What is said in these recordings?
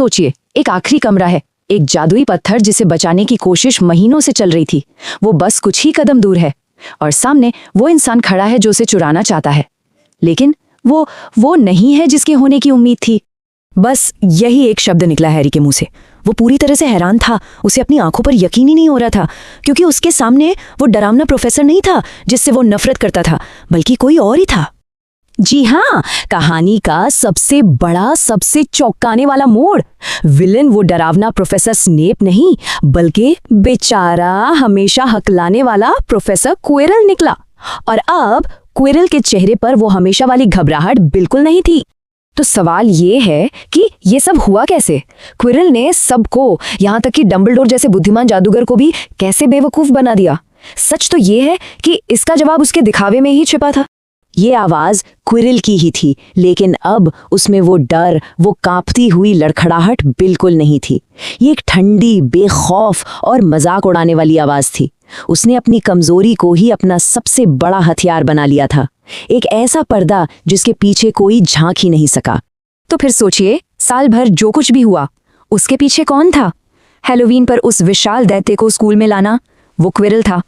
सोचिए, एक आखिरी कमरा है, एक जादुई पत्थर जिसे बचाने की कोशिश महीनों से चल रही थी, वो बस कुछ ही कदम दूर है, और सामने वो इंसान खड़ा है जो उसे चुराना चाहता है, लेकिन वो नहीं है जिसके होने की उम्मीद थी। बस यही एक शब्द निकला हैरी के मुंह से। वो पूरी तरह से हैरान था, उसे अपनी आंखों पर यकीन ही नहीं हो रहा था, क्योंकि उसके सामने वो डरावना प्रोफेसर नहीं था जिससे वो नफरत करता था, बल्कि कोई और ही था। जी हाँ, कहानी का सबसे बड़ा, सबसे चौंकाने वाला मोड़। विलन वो डरावना प्रोफेसर स्नेप नहीं, बल्कि बेचारा हमेशा हकलाने वाला प्रोफेसर क्विरल निकला। और अब क्विरल के चेहरे पर वो हमेशा वाली घबराहट बिल्कुल नहीं थी। तो सवाल ये है कि ये सब हुआ कैसे? क्विरल ने सबको, यहाँ तक कि डंबलडोर जैसे बुद्धिमान जादूगर को भी कैसे बेवकूफ बना दिया? सच तो ये है कि इसका जवाब उसके दिखावे में ही छिपा था। ये आवाज क्विरल की ही थी, लेकिन अब उसमें वो डर, वो कांपती हुई लड़खड़ाहट बिल्कुल नहीं थी। ये एक ठंडी, बेखौफ और मजाक उड़ाने वाली आवाज थी। उसने अपनी कमजोरी को ही अपना सबसे बड़ा हथियार बना लिया था, एक ऐसा पर्दा जिसके पीछे कोई झांक ही नहीं सका। तो फिर सोचिए, साल भर जो कुछ भी हुआ, उसके पीछे कौन था? हैलोवीन पर उस विशाल दैत्य को स्कूल में लाना, वो क्विरल था।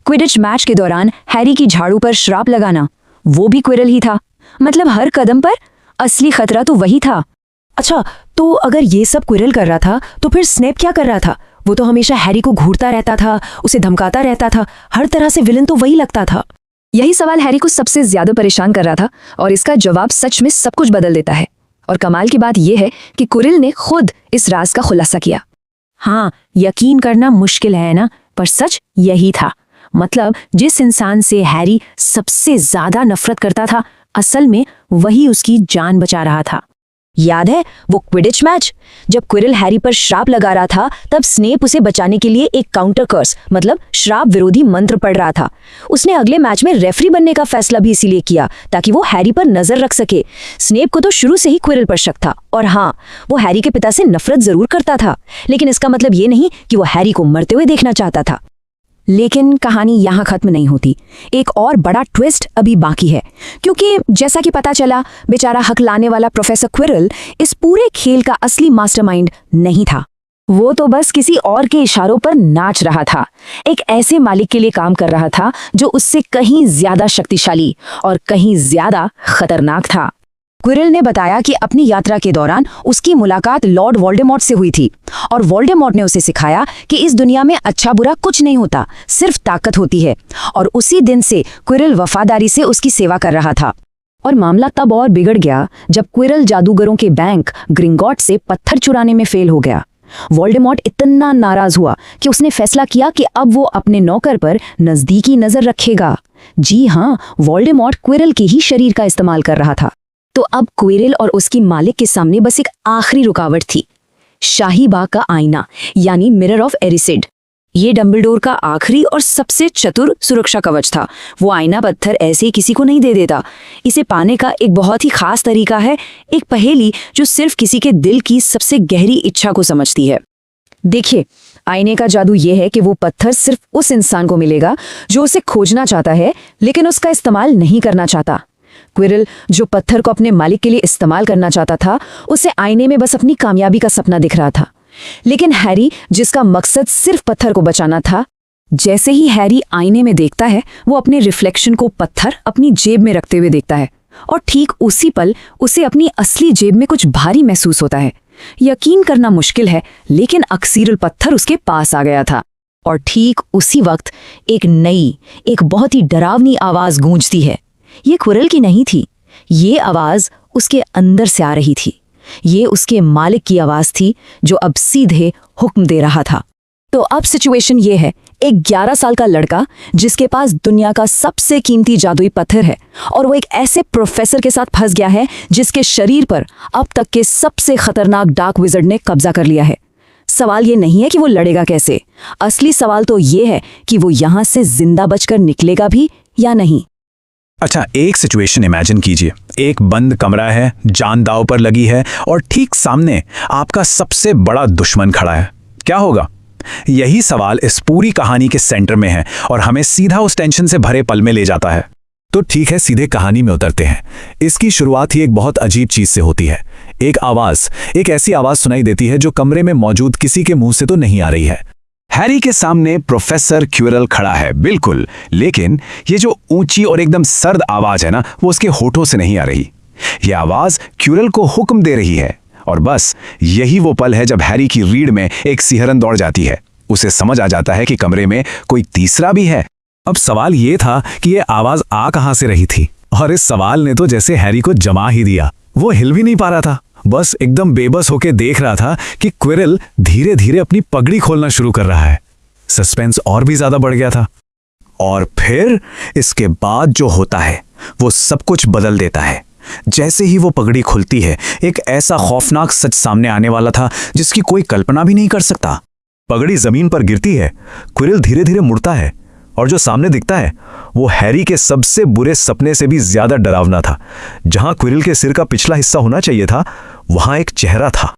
क्विडिच मैच के दौरान हैरी की झाड़ू पर श्राप लगाना, वो भी क्विरल ही था। मतलब हर कदम पर असली खतरा तो वही था। अच्छा, तो अगर ये सब क्विरल कर रहा था, तो फिर स्नेप क्या कर रहा था? वो तो हमेशा हैरी को घूरता रहता था, उसे धमकाता रहता था, हर तरह से विलन तो वही लगता था। यही सवाल हैरी को सबसे ज्यादा परेशान कर रहा था, और इसका जवाब सच में सब कुछ बदल देता है। और कमाल की बात यह है कि क्विरल ने खुद इस राज का खुलासा किया। हाँ, यकीन करना मुश्किल है ना, पर सच यही था। मतलब जिस इंसान से हैरी सबसे ज्यादा नफरत करता था, असल में वही उसकी जान बचा रहा था। याद है वो क्विडिच मैच? जब क्विरल हैरी पर श्राप लगा रहा था, तब स्नेप उसे बचाने के लिए एक काउंटर कर्स, मतलब श्राप विरोधी मंत्र पढ़ रहा था। उसने अगले मैच में रेफरी बनने का फैसला भी इसीलिए किया, ताकि वो हैरी पर नजर रख सके। स्नेप को तो शुरू से ही क्विरल पर शक था, और हाँ, वो हैरी के पिता से नफरत जरूर करता था, लेकिन इसका मतलब ये नहीं कि वो हैरी को मरते हुए देखना चाहता था। लेकिन कहानी यहाँ खत्म नहीं होती। एक और बड़ा ट्विस्ट अभी बाकी है, क्योंकि जैसा कि पता चला, बेचारा हकलाने वाला प्रोफेसर क्विरल इस पूरे खेल का असली मास्टरमाइंड नहीं था। वो तो बस किसी और के इशारों पर नाच रहा था, एक ऐसे मालिक के लिए काम कर रहा था जो उससे कहीं ज्यादा शक्तिशाली और कहीं ज्यादा खतरनाक था। क्विरल ने बताया कि अपनी यात्रा के दौरान उसकी मुलाकात लॉर्ड वोल्डेमॉर्ट से हुई थी, और वोल्डेमॉर्ट ने उसे सिखाया कि इस दुनिया में अच्छा बुरा कुछ नहीं होता, सिर्फ ताकत होती है। और उसी दिन से क्विरल वफादारी से उसकी सेवा कर रहा था। और मामला तब और बिगड़ गया जब क्विरल जादूगरों के बैंक ग्रिंगॉट से पत्थर चुराने में फेल हो गया। वोल्डेमॉर्ट इतना नाराज हुआ कि उसने फैसला किया कि अब वो अपने नौकर पर नजदीकी नजर रखेगा। जी हाँ, वोल्डेमॉर्ट क्विरल के ही शरीर का इस्तेमाल कर रहा था। तो अब क्विरल और उसकी मालिक के सामने बस एक आखिरी रुकावट थी, शाही बाग का आईना, यानी मिरर ऑफ एरिसिड। ये डंबलडोर का आखिरी और सबसे चतुर सुरक्षा कवच था। वो आईना पत्थर ऐसे ही किसी को नहीं दे देता। इसे पाने का एक बहुत ही खास तरीका है, एक पहेली जो सिर्फ किसी के दिल की सबसे गहरी इच्छा को समझती है। देखिए, आईने का जादू ये है कि वो पत्थर सिर्फ उस इंसान को मिलेगा जो उसे खोजना चाहता है, लेकिन उसका इस्तेमाल नहीं करना चाहता। क्विरल, जो पत्थर को अपने मालिक के लिए इस्तेमाल करना चाहता था, उसे आईने में बस अपनी कामयाबी का सपना दिख रहा था। लेकिन हैरी, जिसका मकसद सिर्फ पत्थर को बचाना था, जैसे ही हैरी आईने में देखता है, वो अपने रिफ्लेक्शन को पत्थर अपनी जेब में रखते हुए देखता है, और ठीक उसी पल उसे अपनी असली जेब में कुछ भारी महसूस होता है। यकीन करना मुश्किल है, लेकिन अक्सीरुल पत्थर उसके पास आ गया था। और ठीक उसी वक्त एक नई, एक बहुत ही डरावनी आवाज गूंजती है। ये क्विरल की नहीं थी, ये आवाज उसके अंदर से आ रही थी। ये उसके मालिक की आवाज थी, जो अब सीधे हुक्म दे रहा था। तो अब सिचुएशन ये है, एक 11 साल का लड़का जिसके पास दुनिया का सबसे कीमती जादुई पत्थर है, और वो एक ऐसे प्रोफेसर के साथ फंस गया है जिसके शरीर पर अब तक के सबसे खतरनाक डार्क विज़र्ड ने कब्जा कर लिया है। सवाल ये नहीं है कि वो लड़ेगा कैसे, असली सवाल तो ये है कि वो यहां से जिंदा बचकर निकलेगा भी या नहीं। अच्छा, एक सिचुएशन इमेजिन कीजिए। एक बंद कमरा है, जान दांव पर लगी है, और ठीक सामने आपका सबसे बड़ा दुश्मन खड़ा है। क्या होगा? यही सवाल इस पूरी कहानी के सेंटर में है, और हमें सीधा उस टेंशन से भरे पल में ले जाता है। तो ठीक है, सीधे कहानी में उतरते हैं। इसकी शुरुआत ही एक बहुत अजीब चीज से होती है। एक ऐसी आवाज सुनाई देती है जो कमरे में मौजूद किसी के मुंह से तो नहीं आ रही है। हैरी के सामने प्रोफेसर क्विरल खड़ा है, बिल्कुल, लेकिन ये जो ऊंची और एकदम सर्द आवाज है ना, वो उसके होठों से नहीं आ रही। ये आवाज क्विरल को हुक्म दे रही है। और बस यही वो पल है जब हैरी की रीढ़ में एक सिहरन दौड़ जाती है। उसे समझ आ जाता है कि कमरे में कोई तीसरा भी है। अब सवाल ये था कि ये आवाज आ कहां से रही थी, और इस सवाल ने तो जैसे हैरी को जमा ही दिया। वो हिल भी नहीं पा रहा था, बस एकदम बेबस होके देख रहा था कि क्विरल धीरे धीरे अपनी पगड़ी खोलना शुरू कर रहा है। सस्पेंस और भी ज्यादा बढ़ गया था। और फिर इसके बाद जो होता है वो सब कुछ बदल देता है। जैसे ही वो पगड़ी खुलती है, एक ऐसा खौफनाक सच सामने आने वाला था जिसकी कोई कल्पना भी नहीं कर सकता। पगड़ी जमीन पर गिरती है, क्विरल धीरे धीरे मुड़ता है, और जो सामने दिखता है वो हैरी के सबसे बुरे सपने से भी ज्यादा डरावना था। जहां क्विरल के सिर का पिछला हिस्सा होना चाहिए था, वहां एक चेहरा था,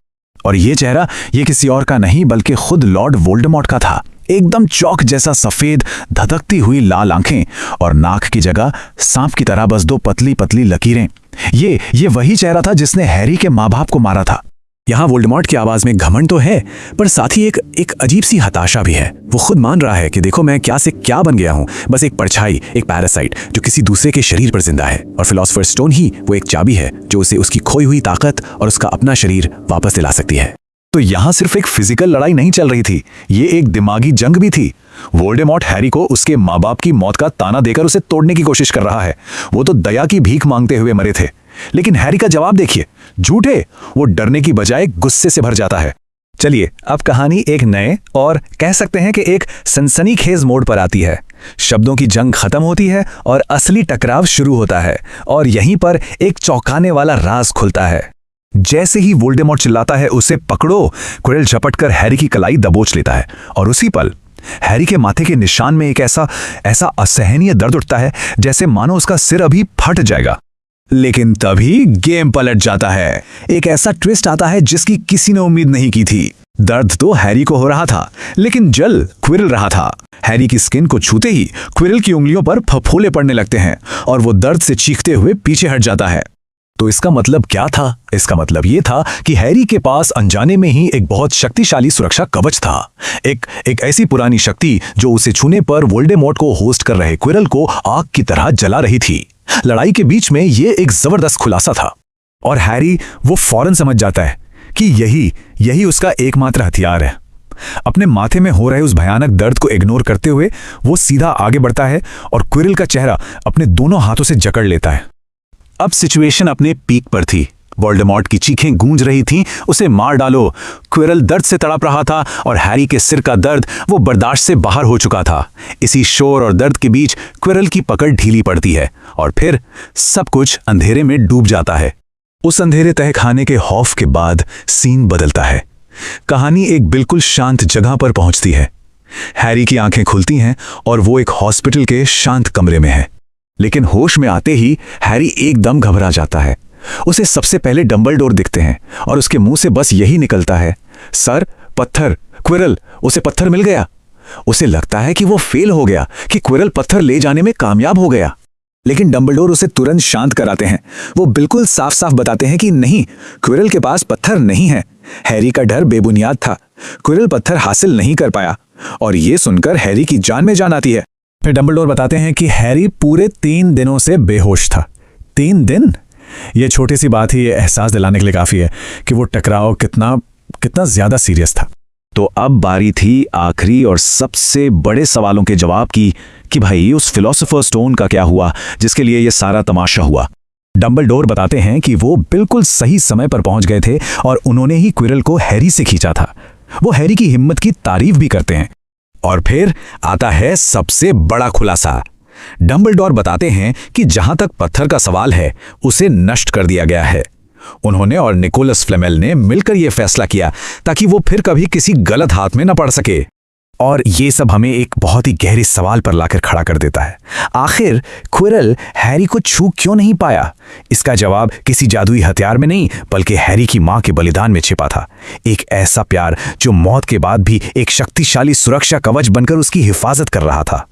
और ये चेहरा ये किसी और का नहीं बल्कि खुद लॉर्ड वोल्डेमॉर्ट का था। एकदम चौक जैसा सफेद, धधकती हुई लाल आंखें, और नाक की जगह सांप की तरह बस 2 पतली पतली लकीरें। ये वही चेहरा था जिसने हैरी के माँ बाप को मारा था। यहाँ वोल्डेमॉर्ट की आवाज में घमंड तो है, पर साथ ही एक अजीब सी हताशा भी है। वो खुद मान रहा है कि देखो, मैं क्या से क्या बन गया हूँ, बस एक परछाई, एक पैरासाइट जो किसी दूसरे के शरीर पर जिंदा है। और फिलॉसफर स्टोन ही वो एक चाबी है जो उसे उसकी खोई हुई ताकत और उसका अपना शरीर वापस दिला सकती है। तो यहाँ सिर्फ एक फिजिकल लड़ाई नहीं चल रही थी, ये एक दिमागी जंग भी थी। वोल्डेमॉर्ट हैरी को उसके माँ बाप की मौत का ताना देकर उसे तोड़ने की कोशिश कर रहा है। वो तो दया की भीख मांगते हुए मरे थे, लेकिन हैरी का जवाब देखिए, झूठे। वो डरने की बजाय गुस्से से भर जाता है। चलिए, अब कहानी एक नए और कह सकते हैं कि एक सनसनीखेज मोड़ पर आती है। शब्दों की जंग खत्म होती है और असली टकराव शुरू होता है, और यहीं पर एक चौंकाने वाला राज खुलता है। जैसे ही वोल्डेमॉर्ट चिल्लाता है, उसे पकड़ो, क्विरल झपटकर हैरी की कलाई दबोच लेता है, और उसी पल हैरी के माथे के निशान में एक ऐसा असहनीय दर्द उठता है जैसे मानो उसका सिर अभी फट जाएगा। लेकिन तभी गेम पलट जाता है। एक ऐसा ट्विस्ट आता है जिसकी किसी ने उम्मीद नहीं की थी। दर्द तो हैरी को हो रहा था, लेकिन जल क्विरल रहा था। हैरी की स्किन को छूते ही क्विरल की उंगलियों पर फफोले पड़ने लगते हैं, और वो दर्द से चीखते हुए पीछे हट जाता है। तो इसका मतलब क्या था? इसका मतलब ये था कि हैरी के पास अनजाने में ही एक बहुत शक्तिशाली सुरक्षा कवच था। एक ऐसी पुरानी शक्ति जो उसे छूने पर वोल्डेमॉर्ट को होस्ट कर रहे क्विरल को आग की तरह जला रही थी। लड़ाई के बीच में ये एक जबरदस्त खुलासा था, और हैरी वो फौरन समझ जाता है कि यही उसका एकमात्र हथियार है। अपने माथे में हो रहे उस भयानक दर्द को इग्नोर करते हुए वो सीधा आगे बढ़ता है और क्विरल का चेहरा अपने दोनों हाथों से जकड़ लेता है। अब सिचुएशन अपने पीक पर थी। वोल्डेमॉर्ट की चीखें गूंज रही थीं, उसे मार डालो। क्विरल दर्द से तड़प रहा था, और हैरी के सिर का दर्द वो बर्दाश्त से बाहर हो चुका था। इसी शोर और दर्द के बीच क्विरल की पकड़ ढीली पड़ती है, और फिर सब कुछ अंधेरे में डूब जाता है। उस अंधेरे तहखाने के खौफ के बाद सीन बदलता है। कहानी एक बिल्कुल शांत जगह पर पहुंचती है। हैरी की आंखें खुलती हैं और वो एक हॉस्पिटल के शांत कमरे में है। लेकिन होश में आते ही हैरी एकदम घबरा जाता है। उसे सबसे पहले डंबलडोर दिखते हैं, और उसके मुंह से बस यही निकलता है, सर, पत्थर, क्विरल, उसे पत्थर मिल गया। उसे लगता है कि वो फेल हो गया, कि क्विरल पत्थर ले जाने में कामयाब हो गया। लेकिन डंबलडोर उसे तुरंत शांत कराते हैं। वो बिल्कुल साफ साफ बताते हैं कि नहीं, क्विरल के पास पत्थर नहीं है। हैरी का डर बेबुनियाद था। क्विरल पत्थर हासिल नहीं कर पाया, और ये सुनकर हैरी की जान में जान आती है। फिर डंबलडोर बताते हैं कि हैरी पूरे 3 दिनों से बेहोश था। 3 दिन? ये छोटी सी बात ही ये एहसास दिलाने के लिए काफी है कि वो टकराव कितना ज्यादा सीरियस था। तो अब बारी थी आखिरी और सबसे बड़े सवालों के जवाब की, कि भाई उस फिलोसोफर स्टोन का क्या हुआ जिसके लिए ये सारा तमाशा हुआ। डंबलडोर बताते हैं कि वो बिल्कुल सही समय पर पहुंच गए थे, और उन्होंने ही क्विरल को हैरी से खींचा था। वो हैरी की हिम्मत की तारीफ भी करते हैं। और फिर आता है सबसे बड़ा खुलासा। डंबलडोर बताते हैं कि जहां तक पत्थर का सवाल है, उसे नष्ट कर दिया गया है। उन्होंने और निकोलस फ्लेमेल ने मिलकर यह फैसला किया ताकि वो फिर कभी किसी गलत हाथ में न पड़ सके। और ये सब हमें एक बहुत ही गहरे सवाल पर लाकर खड़ा कर देता है। आखिर क्विरल हैरी को छू क्यों नहीं पाया? इसका जवाब किसी जादुई हथियार में नहीं, बल्कि हैरी की मां के बलिदान में छिपा था। एक ऐसा प्यार जो मौत के बाद भी एक शक्तिशाली सुरक्षा कवच बनकर उसकी हिफाजत कर रहा था।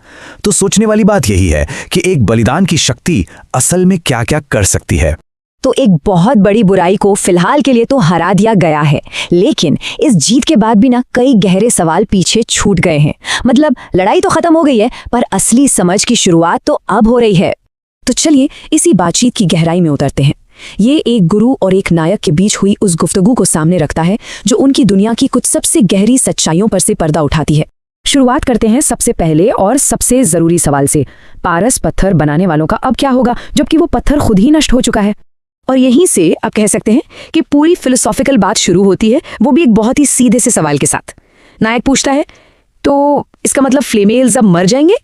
तो सोचने वाली बात यही है कि एक बलिदान की शक्ति असल में क्या क्या कर सकती है। तो एक बहुत बड़ी बुराई को फिलहाल के लिए तो हरा दिया गया है, लेकिन इस जीत के बाद भी ना कई गहरे सवाल पीछे छूट गए हैं। मतलब लड़ाई तो खत्म हो गई है, पर असली समझ की शुरुआत तो अब हो रही है। तो चलिए इसी बातचीत की गहराई में उतरते हैं। ये एक गुरु और एक नायक के बीच हुई उस गुफ्तगू को सामने रखता है जो उनकी दुनिया की कुछ सबसे गहरी सच्चाइयों पर से पर्दा उठाती है। शुरुआत करते हैं सबसे पहले और सबसे जरूरी सवाल से। पारस पत्थर बनाने वालों का अब क्या होगा, जबकि वो पत्थर खुद ही नष्ट हो चुका है। और यहीं से आप कह सकते हैं कि पूरी फिलोसॉफिकल बात शुरू होती है, वो भी एक बहुत ही सीधे से सवाल के साथ। नायक पूछता है, तो इसका मतलब फ्लेमेल्स अब मर जाएंगे?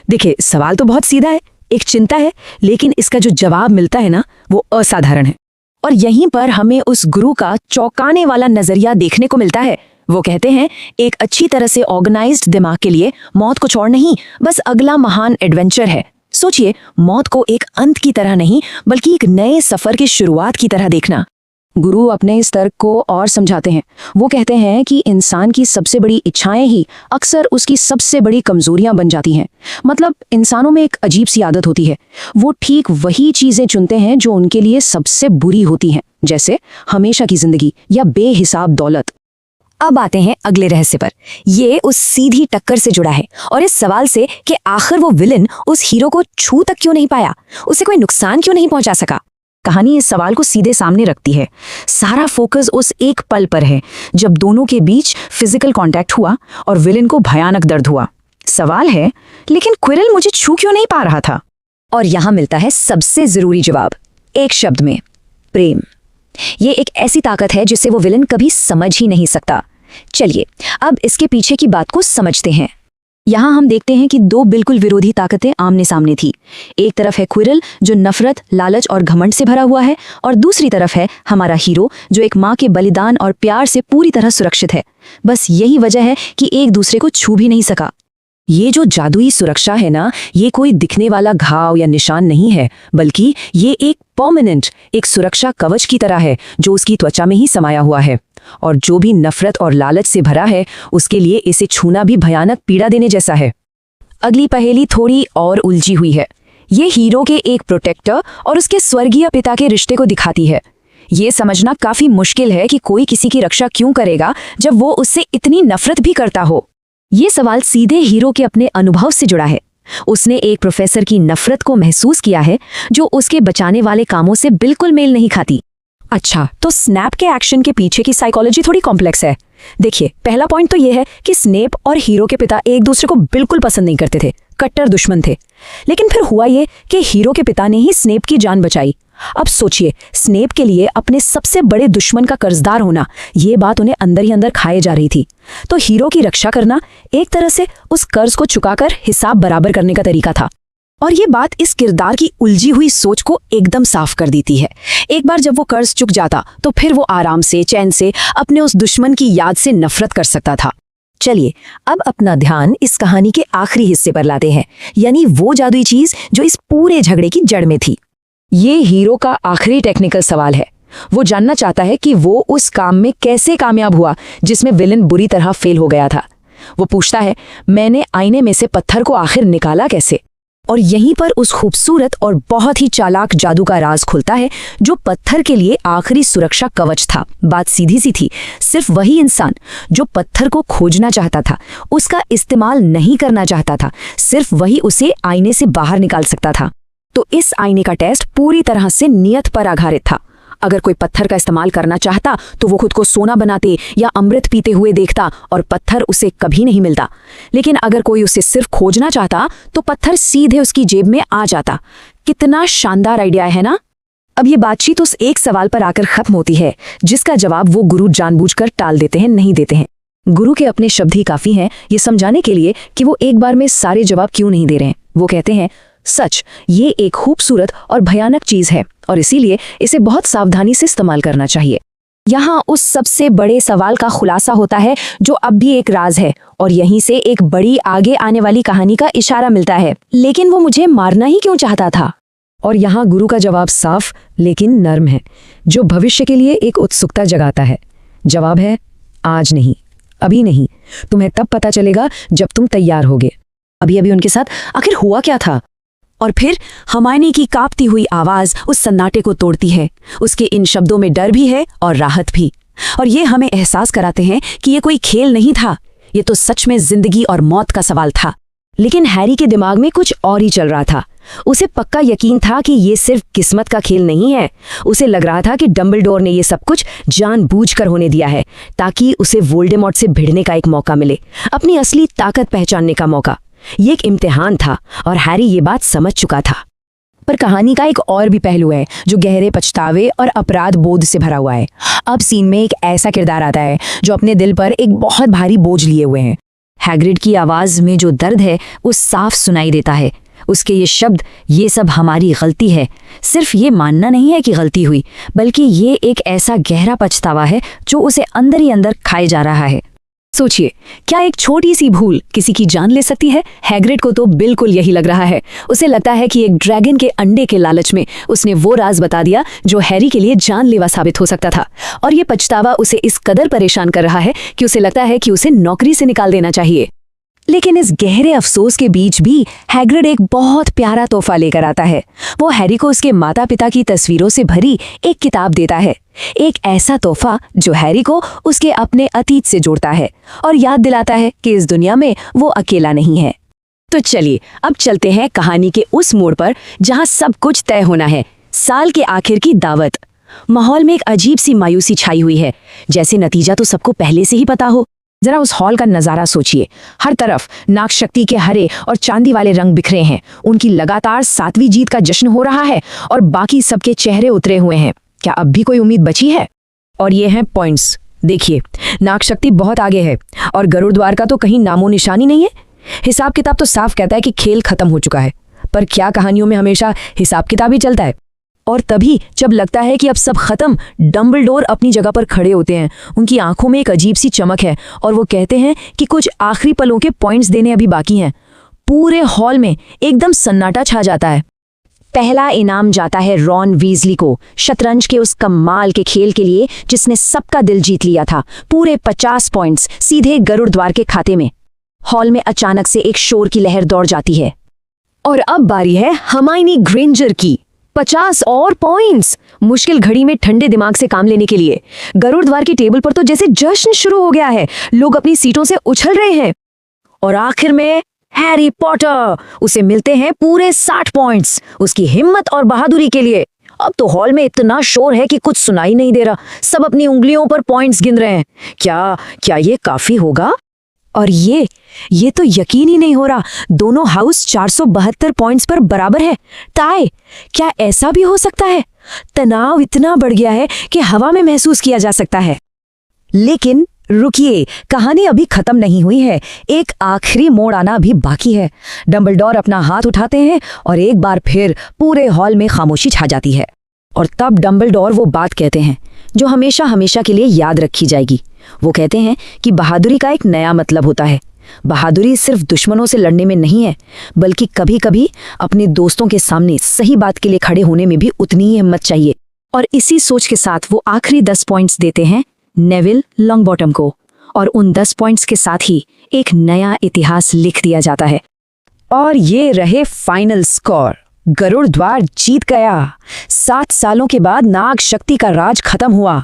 देखिए, सवाल तो बहुत सीधा है, एक चिंता है, लेकिन इसका जो जवाब मिलता है ना, वो असाधारण है। और यहीं पर हमें उस गुरु का चौंकाने वाला नजरिया देखने को मिलता है। वो कहते हैं, एक अच्छी तरह से ऑर्गेनाइज्ड दिमाग के लिए मौत कुछ और नहीं, बस अगला महान एडवेंचर है। सोचिए, मौत को एक अंत की तरह नहीं, बल्कि एक नए सफर की शुरुआत की तरह देखना। गुरु अपने इस तर्क को और समझाते हैं। वो कहते हैं कि इंसान की सबसे बड़ी इच्छाएं ही अक्सर उसकी सबसे बड़ी कमजोरियां बन जाती हैं। मतलब इंसानों में एक अजीब सी आदत होती है, वो ठीक वही चीजें चुनते हैं जो उनके लिए सबसे बुरी होती हैं, जैसे हमेशा की जिंदगी या बेहिसाब दौलत। अब आते हैं अगले रहस्य पर। ये उस सीधी टक्कर से जुड़ा है और इस सवाल से कि आखिर वो विलन उस हीरो को छू तक क्यों नहीं पाया, उसे कोई नुकसान क्यों नहीं पहुंचा सका। कहानी इस सवाल को सीधे सामने रखती है। सारा फोकस उस एक पल पर है जब दोनों के बीच फिजिकल कांटेक्ट हुआ और विलन को भयानक दर्द हुआ। सवाल है, लेकिन क्विरल मुझे छू क्यों नहीं पा रहा था? और यहां मिलता है सबसे जरूरी जवाब, एक शब्द में, प्रेम। ये एक ऐसी ताकत है जिसे वो विलन कभी समझ ही नहीं सकता। चलिए अब इसके पीछे की बात को समझते हैं। यहाँ हम देखते हैं कि दो बिल्कुल विरोधी ताकतें आमने सामने थी। एक तरफ है क्विरल जो नफरत, लालच और घमंड से भरा हुआ है, और दूसरी तरफ है हमारा हीरो जो एक माँ के बलिदान और प्यार से पूरी तरह सुरक्षित है। बस यही वजह है कि एक दूसरे को छू भी नहीं सका। ये जो जादुई सुरक्षा है ना, ये कोई दिखने वाला घाव या निशान नहीं है, बल्कि ये एक परमानेंट, एक सुरक्षा कवच की तरह है जो उसकी त्वचा में ही समाया हुआ है। और जो भी नफरत और लालच से भरा है, उसके लिए इसे छूना भी भयानक पीड़ा देने जैसा है। अगली पहेली थोड़ी और उलझी हुई है। ये हीरो के एक प्रोटेक्टर और उसके स्वर्गीय पिता के रिश्ते को दिखाती है। ये समझना काफी मुश्किल है कि कोई किसी की रक्षा क्यों करेगा जब वो उससे इतनी नफरत भी करता हो। ये सवाल सीधे हीरो के अपने अनुभव से जुड़ा है। उसने एक प्रोफेसर की नफरत को महसूस किया है जो उसके बचाने वाले कामों से बिल्कुल मेल नहीं खाती। अच्छा, तो स्नैप के एक्शन के पीछे की साइकोलॉजी थोड़ी कॉम्प्लेक्स है। देखिए, पहला पॉइंट तो यह है कि स्नेप और हीरो के पिता एक दूसरे को बिल्कुल पसंद नहीं करते थे, कट्टर दुश्मन थे। लेकिन फिर हुआ ये कि हीरो के पिता ने ही स्नेप की जान बचाई। अब सोचिए, स्नेप के लिए अपने सबसे बड़े दुश्मन का कर्जदार होना, ये बात उन्हें अंदर ही अंदर खाए जा रही थी। तो हीरो की रक्षा करना एक तरह से उस कर्ज को चुकाकर हिसाब बराबर करने का तरीका था। और ये बात इस किरदार की उलझी हुई सोच को एकदम साफ कर देती है। एक बार जब वो कर्ज चुक जाता तो फिर वो आराम से, चैन से अपने उस दुश्मन की याद से नफरत कर सकता था। चलिए अब अपना ध्यान इस कहानी के आखिरी हिस्से पर लाते हैं, यानी वो जादुई चीज जो इस पूरे झगड़े की जड़ में थी। ये हीरो का आखिरी टेक्निकल सवाल है। वो जानना चाहता है कि वो उस काम में कैसे कामयाब हुआ जिसमें विलन बुरी तरह फेल हो गया था। वो पूछता है, मैंने आईने में से पत्थर को आखिर निकाला कैसे? और यहीं पर उस खूबसूरत और बहुत ही चालाक जादू का राज खुलता है जो पत्थर के लिए आखिरी सुरक्षा कवच था। बात सीधी सी थी, सिर्फ वही इंसान जो पत्थर को खोजना चाहता था, उसका इस्तेमाल नहीं करना चाहता था, सिर्फ वही उसे आईने से बाहर निकाल सकता था। तो इस आईने का टेस्ट पूरी तरह से नियत पर आधारित था। अगर कोई पत्थर का इस्तेमाल करना चाहता तो वो खुद को सोना बनाते या अमृत पीते हुए देखता और पत्थर उसे कभी नहीं मिलता। लेकिन अगर कोई उसे सिर्फ खोजना चाहता तो पत्थर सीधे उसकी जेब में आ जाता। कितना शानदार आइडिया है ना? अब ये बातचीत उस एक सवाल पर आकर खत्म होती है जिसका जवाब वो गुरु जानबूझकर टाल देते हैं, नहीं देते हैं। गुरु के अपने शब्द ही काफी हैं ये समझाने के लिए कि वो एक बार में सारे जवाब क्यों नहीं दे रहे हैं। वो कहते हैं, सच ये एक खूबसूरत और भयानक चीज है और इसीलिए इसे बहुत सावधानी से इस्तेमाल करना चाहिए। यहाँ उस सबसे बड़े सवाल का खुलासा होता है जो अब भी एक राज है, और यहीं से एक बड़ी आगे आने वाली कहानी का इशारा मिलता है। लेकिन वो मुझे मारना ही क्यों चाहता था? और यहाँ गुरु का जवाब साफ लेकिन नर्म है, जो भविष्य के लिए एक उत्सुकता जगाता है। जवाब है, आज नहीं, अभी नहीं, तुम्हें तब पता चलेगा जब तुम तैयार होगे। अभी अभी उनके साथ आखिर हुआ क्या था? और फिर हमायनी की कांपती हुई आवाज उस सन्नाटे को तोड़ती है। उसके इन शब्दों में डर भी है और राहत भी, और ये हमें एहसास कराते हैं कि ये कोई खेल नहीं था, ये तो सच में जिंदगी और मौत का सवाल था। लेकिन हैरी के दिमाग में कुछ और ही चल रहा था। उसे पक्का यकीन था कि ये सिर्फ किस्मत का खेल नहीं है। उसे लग रहा था कि डंबलडोर ने ये सब कुछ जानबूझकर होने दिया है, ताकि उसे वोल्डेमॉर्ट से भिड़ने का एक मौका मिले, अपनी असली ताकत पहचानने का मौका। ये एक इम्तिहान था और हैरी ये बात समझ चुका था। पर कहानी का एक और भी पहलू है जो गहरे पछतावे और अपराध बोध से भरा हुआ है। अब सीन में एक ऐसा किरदार आता है जो अपने दिल पर एक बहुत भारी बोझ लिए हुए हैं। हैग्रिड की आवाज में जो दर्द है वो साफ सुनाई देता है। उसके ये शब्द, ये सब हमारी गलती है, सिर्फ ये मानना नहीं है कि गलती हुई, बल्कि ये एक ऐसा गहरा पछतावा है जो उसे अंदर ही अंदर खाए जा रहा है। सोचिए, क्या एक छोटी सी भूल किसी की जान ले सकती है? हैग्रिड को तो बिल्कुल यही लग रहा है। उसे लगता है कि एक ड्रैगन के अंडे के लालच में उसने वो राज बता दिया जो हैरी के लिए जानलेवा साबित हो सकता था, और ये पछतावा उसे इस कदर परेशान कर रहा है कि उसे लगता है कि उसे नौकरी से निकाल देना चाहिए। लेकिन इस गहरे अफसोस के बीच भी हैग्रिड एक बहुत प्यारा तोहफा लेकर आता है। वो हैरी को उसके माता पिता की तस्वीरों से भरी एक किताब देता है। एक ऐसा तोहफा जो हैरी को उसके अपने अतीत से जोड़ता है और याद दिलाता है कि इस दुनिया में वो अकेला नहीं है। तो चलिए अब चलते हैं कहानी के उस मोड़ पर जहां सब कुछ तय होना है। साल के आखिर की दावत। माहौल में एक अजीब सी मायूसी छाई हुई है, जैसे नतीजा तो सबको पहले से ही पता हो। जरा उस हॉल का नजारा सोचिए। हर तरफ नागशक्ति के हरे और चांदी वाले रंग बिखरे हैं। उनकी लगातार 7वीं जीत का जश्न हो रहा है और बाकी सबके चेहरे उतरे हुए हैं। क्या अब भी कोई उम्मीद बची है? और ये हैं पॉइंट्स। देखिए, नागशक्ति बहुत आगे है और गरुड़ द्वार का तो कहीं नामो निशानी नहीं है। हिसाब किताब तो साफ कहता है कि खेल खत्म हो चुका है, पर क्या कहानियों में हमेशा हिसाब किताब ही चलता है? और तभी जब लगता है कि अब सब खत्म, डंबलडोर अपनी जगह पर खड़े होते हैं। उनकी आंखों में एक अजीब सी चमक है और वो कहते हैं कि कुछ आखिरी पलों के पॉइंट्स देने अभी बाकी हैं। पूरे हॉल में एकदम सन्नाटा छा जाता है। पहला इनाम जाता है रॉन वीजली को, शतरंज के उस कमाल के खेल के लिए जिसने सबका दिल जीत लिया था। पूरे 50 पॉइंट्स सीधे गरुड़ द्वार के खाते में। हॉल में अचानक से एक शोर की लहर दौड़ जाती है और अब बारी है हर्माइनी ग्रेंजर की। 50 और पॉइंट्स। मुश्किल घड़ी में ठंडे दिमाग से काम लेने के लिए गरुड़ द्वार की टेबल पर तो जैसे जश्न शुरू हो गया है। लोग अपनी सीटों से उछल रहे हैं और आखिर में हैरी पॉटर, उसे मिलते हैं पूरे 60 पॉइंट्स उसकी हिम्मत और बहादुरी के लिए। अब तो हॉल में इतना शोर है कि कुछ सुनाई नहीं दे रहा। सब अपनी उंगलियों पर पॉइंट्स गिन रहे हैं। क्या ये काफी होगा? और ये तो यकीन ही नहीं हो रहा। दोनों हाउस 472 पॉइंट्स पर बराबर है, टाई। क्या ऐसा भी हो सकता है? तनाव इतना बढ़ गया है कि हवा में महसूस किया जा सकता है। लेकिन रुकिए, कहानी अभी खत्म नहीं हुई है। एक आखिरी मोड़ आना अभी बाकी है। डंबलडोर अपना हाथ उठाते हैं और एक बार फिर पूरे हॉल में खामोशी छा जाती है। और तब डंबलडोर वो बात कहते हैं जो हमेशा हमेशा के लिए याद रखी जाएगी। वो कहते हैं कि बहादुरी का एक नया मतलब होता है। बहादुरी सिर्फ दुश्मनों से लड़ने में नहीं है, बल्कि कभी कभी अपने दोस्तों के सामने सही बात के लिए खड़े होने में भी उतनी ही हिम्मत चाहिए। और इसी सोच के साथ वो आखिरी 10 पॉइंट्स देते हैं नेविल लॉन्गबॉटम को, और उन 10 पॉइंट्स के साथ ही एक नया इतिहास लिख दिया जाता है। और ये रहे फाइनल स्कोर। गरुड़ द्वार जीत गया। 7 सालों के बाद नाग शक्ति का राज खत्म हुआ।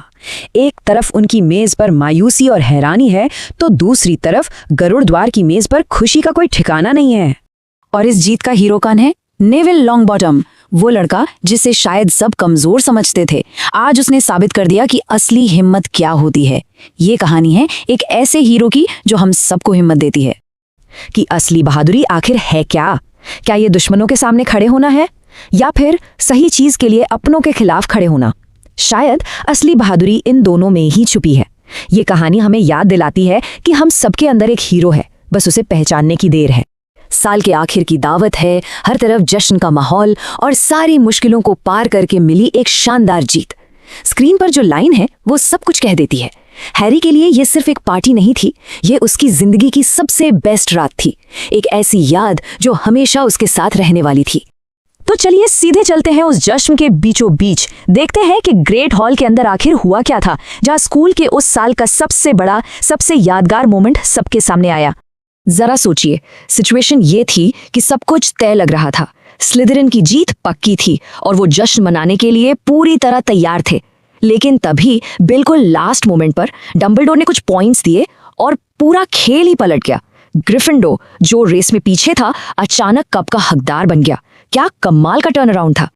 एक तरफ उनकी मेज पर मायूसी और हैरानी है, तो दूसरी तरफ गरुड़ द्वार की मेज पर खुशी का कोई ठिकाना नहीं है। और इस जीत का हीरो कौन है? नेविल लॉन्गबॉटम, वो लड़का जिसे शायद सब कमजोर समझते थे। आज उसने साबित कर दिया कि असली हिम्मत क्या होती है। ये कहानी है एक ऐसे हीरो की जो हम सबको हिम्मत देती है कि असली बहादुरी आखिर है क्या। क्या ये दुश्मनों के सामने खड़े होना है, या फिर सही चीज के लिए अपनों के खिलाफ खड़े होना? शायद असली बहादुरी इन दोनों में ही छुपी है। ये कहानी हमें याद दिलाती है कि हम सबके अंदर एक हीरो है, बस उसे पहचानने की देर है। साल के आखिर की दावत है, हर तरफ जश्न का माहौल और सारी मुश्किलों को पार करके मिली एक शानदार जीत। स्क्रीन पर जो लाइन है वो सब कुछ कह देती है। हैरी के लिए ये सिर्फ एक पार्टी नहीं थी, ये उसकी जिंदगी की सबसे बेस्ट रात थी, एक ऐसी याद जो हमेशा उसके साथ रहने वाली थी। तो चलिए सीधे चलते हैं उस जश्न के बीचों बीच, देखते हैं कि ग्रेट हॉल के अंदर आखिर हुआ क्या था, जहां स्कूल के उस साल का सबसे बड़ा, सबसे यादगार मोमेंट सबके सामने आया। जरा सोचिए, सिचुएशन ये थी कि सब कुछ तय लग रहा था, स्लिदरिन की जीत पक्की थी और वो जश्न मनाने के लिए पूरी तरह तैयार थे। लेकिन तभी बिल्कुल लास्ट मोमेंट पर डंबलडोर ने कुछ पॉइंट्स दिए और पूरा खेल ही पलट गया। ग्रिफिंडोर, जो रेस में पीछे था, अचानक कप का हकदार बन गया। क्या कमाल का टर्न अराउंड था!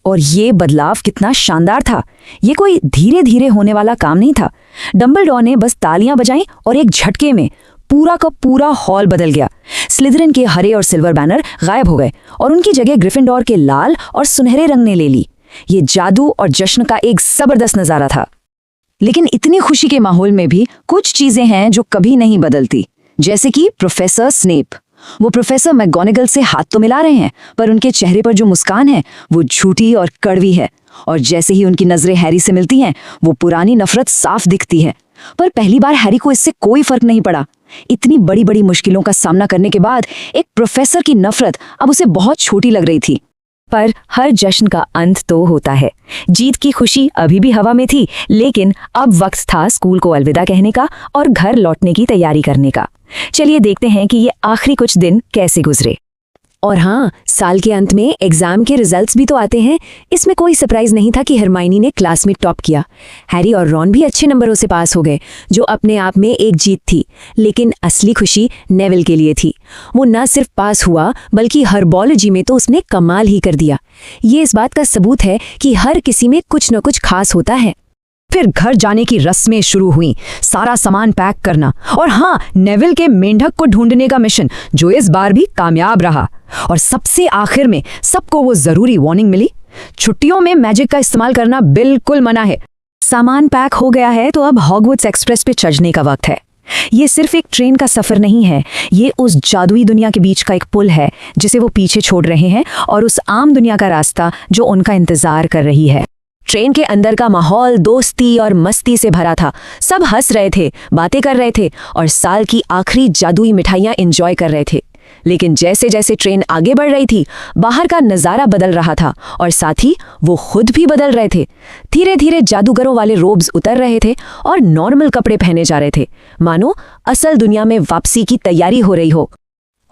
और ये बदलाव कितना शानदार था! ये कोई धीरे धीरे होने वाला काम नहीं था। डंबलडोर ने बस तालियां बजाईं और एक झटके में पूरा का पूरा हॉल बदल गया। स्लिदरिन के हरे और सिल्वर बैनर गायब हो गए और उनकी जगह ग्रिफिंडोर के लाल और सुनहरे रंग ने ले ली। ये जादू और जश्न का एक जबरदस्त नजारा था। लेकिन इतनी खुशी के माहौल में भी कुछ चीजें हैं जो कभी नहीं बदलती, जैसे कि प्रोफेसर स्नेप। वो प्रोफेसर मैकगोनागल से हाथ तो मिला रहे हैं, पर उनके चेहरे पर जो मुस्कान है वो झूठी और कड़वी है। और जैसे ही उनकी नजरें हैरी से मिलती हैं, वो पुरानी नफरत साफ दिखती है। पर पहली बार हैरी को इससे कोई फर्क नहीं पड़ा। इतनी बड़ी बड़ी मुश्किलों का सामना करने के बाद एक प्रोफेसर की नफरत अब उसे बहुत छोटी लग रही थी। पर हर जश्न का अंत तो होता है। जीत की खुशी अभी भी हवा में थी, लेकिन अब वक्त था स्कूल को अलविदा कहने का और घर लौटने की तैयारी करने का। चलिए देखते हैं कि ये आखिरी कुछ दिन कैसे गुजरे। और हाँ, साल के अंत में एग्जाम के रिजल्ट्स भी तो आते हैं। इसमें कोई सरप्राइज नहीं था कि हरमाइनी ने क्लास में टॉप किया। हैरी और रॉन भी अच्छे नंबरों से पास हो गए, जो अपने आप में एक जीत थी। लेकिन असली खुशी नेविल के लिए थी। वो न सिर्फ पास हुआ, बल्कि हर्बोलॉजी में तो उसने कमाल ही कर दिया। ये इस बात का सबूत है कि हर किसी में कुछ न कुछ खास होता है। फिर घर जाने की रस्में शुरू हुई, सारा सामान पैक करना और हाँ, नेविल के मेंढक को ढूंढने का मिशन, जो इस बार भी कामयाब रहा। और सबसे आखिर में सबको वो जरूरी वार्निंग मिली, छुट्टियों में मैजिक का इस्तेमाल करना बिल्कुल मना है। सामान पैक हो गया है तो अब हॉगवर्ट्स एक्सप्रेस पे चढ़ने का वक्त है। ये सिर्फ एक ट्रेन का सफर नहीं है, ये उस जादुई दुनिया के बीच का एक पुल है जिसे वो पीछे छोड़ रहे हैं, और उस आम दुनिया का रास्ता जो उनका इंतजार कर रही है। ट्रेन के अंदर का माहौल दोस्ती और मस्ती से भरा था। सब हंस रहे थे, बातें कर रहे थे और साल की आखिरी जादुई मिठाइयां एंजॉय कर रहे थे। लेकिन जैसे जैसे ट्रेन आगे बढ़ रही थी, बाहर का नजारा बदल रहा था और साथ ही वो खुद भी बदल रहे थे। धीरे धीरे जादूगरों वाले रोब्स उतर रहे थे और नॉर्मल कपड़े पहने जा रहे थे, मानो असल दुनिया में वापसी की तैयारी हो रही हो।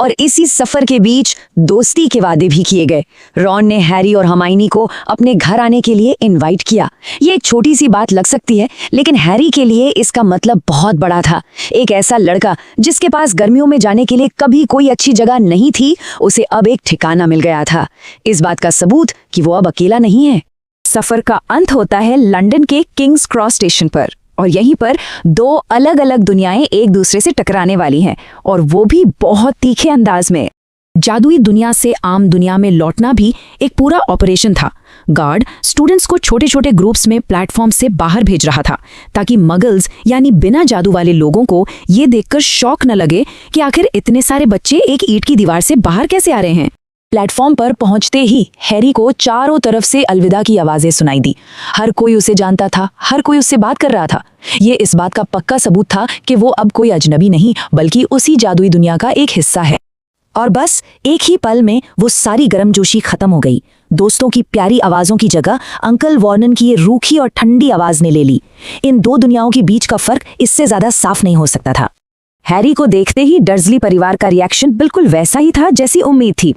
और इसी सफर के बीच दोस्ती के वादे भी किए गए। रॉन ने हैरी और हरमाइनी को अपने घर आने के लिए इनवाइट किया। ये एक छोटी सी बात लग सकती है, लेकिन हैरी के लिए इसका मतलब बहुत बड़ा था। एक ऐसा लड़का जिसके पास गर्मियों में जाने के लिए कभी कोई अच्छी जगह नहीं थी, उसे अब एक ठिकाना मिल गया था। इस बात का सबूत कि वो अब अकेला नहीं है। सफर का अंत होता है लंदन के किंग्स क्रॉस स्टेशन पर, और यहीं पर दो अलग अलग दुनियाएं एक दूसरे से टकराने वाली हैं, और वो भी बहुत तीखे अंदाज में। जादुई दुनिया से आम दुनिया में लौटना भी एक पूरा ऑपरेशन था। गार्ड स्टूडेंट्स को छोटे छोटे ग्रुप्स में प्लेटफॉर्म से बाहर भेज रहा था, ताकि मगल्स यानी बिना जादू वाले लोगों को ये देखकर शौक न लगे कि आखिर इतने सारे बच्चे एक ईंट की दीवार से बाहर कैसे आ रहे हैं। प्लेटफॉर्म पर पहुंचते ही हैरी को चारों तरफ से अलविदा की आवाजें सुनाई दी। हर कोई उसे जानता था, हर कोई उससे बात कर रहा था। ये इस बात का पक्का सबूत था कि वो अब कोई अजनबी नहीं, बल्कि उसी जादुई दुनिया का एक हिस्सा है। और बस एक ही पल में वो सारी गर्मजोशी खत्म हो गई। दोस्तों की प्यारी आवाजों की जगह अंकल वॉर्नन की ये रूखी और ठंडी आवाज ने ले ली। इन दो दुनियाओं के बीच का फर्क इससे ज्यादा साफ नहीं हो सकता था। हैरी को देखते ही डर्सली परिवार का रिएक्शन बिल्कुल वैसा ही था जैसी उम्मीद थी।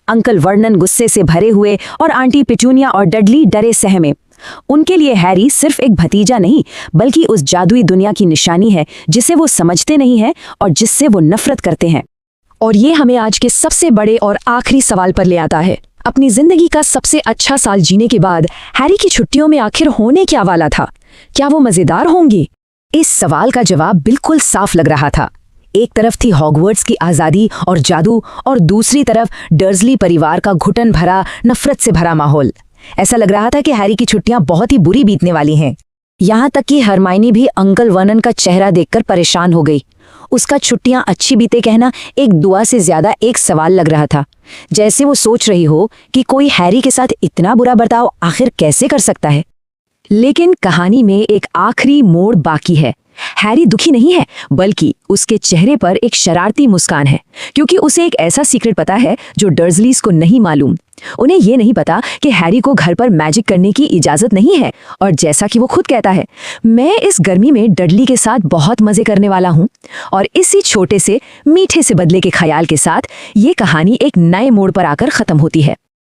अंकल वर्नन गुस्से से भरे हुए और आंटी पिटूनिया और डडली डरे सहमे। उनके लिए हैरी सिर्फ एक भतीजा नहीं, बल्कि उस जादुई दुनिया की निशानी है जिसे वो समझते नहीं हैं और जिससे वो नफरत करते हैं। और ये हमें आज के सबसे बड़े और आखिरी सवाल पर ले आता है। अपनी जिंदगी का सबसे अच्छा साल जीने के बाद हैरी की छुट्टियों में आखिर होने क्या वाला था? क्या वो मजेदार होंगी? इस सवाल का जवाब बिल्कुल साफ लग रहा था। एक तरफ थी हॉगवर्ट्स की आज़ादी और जादू, और दूसरी तरफ डर्सली परिवार का घुटन भरा, नफरत से भरा माहौल। ऐसा लग रहा था कि हैरी की छुट्टियां बहुत ही बुरी बीतने वाली हैं। यहाँ तक कि हरमाइनी भी अंकल वर्नन का चेहरा देखकर परेशान हो गई। उसका छुट्टियां अच्छी बीते कहना एक दुआ से ज्यादा एक सवाल लग रहा था, जैसे वो सोच रही हो कि कोई हैरी के साथ इतना बुरा बर्ताव आखिर कैसे कर सकता है। लेकिन कहानी में एक आखिरी मोड़ बाकी है। हैरी दुखी नहीं है, बल्कि उसके चेहरे पर एक शरारती मुस्कान है, क्योंकि उसे एक ऐसा सीक्रेट पता है जो डर्जलीज को नहीं मालूम। उन्हें ये नहीं पता कि हैरी को घर पर मैजिक करने की इजाजत नहीं है, और जैसा कि वो खुद कहता है, मैं इस गर्मी में डडली के साथ बहुत मजे करने वाला हूँ। और इसी छोटे से मीठे से बदले के ख्याल के साथ ये कहानी एक नए मोड़ पर आकर खत्म होती है।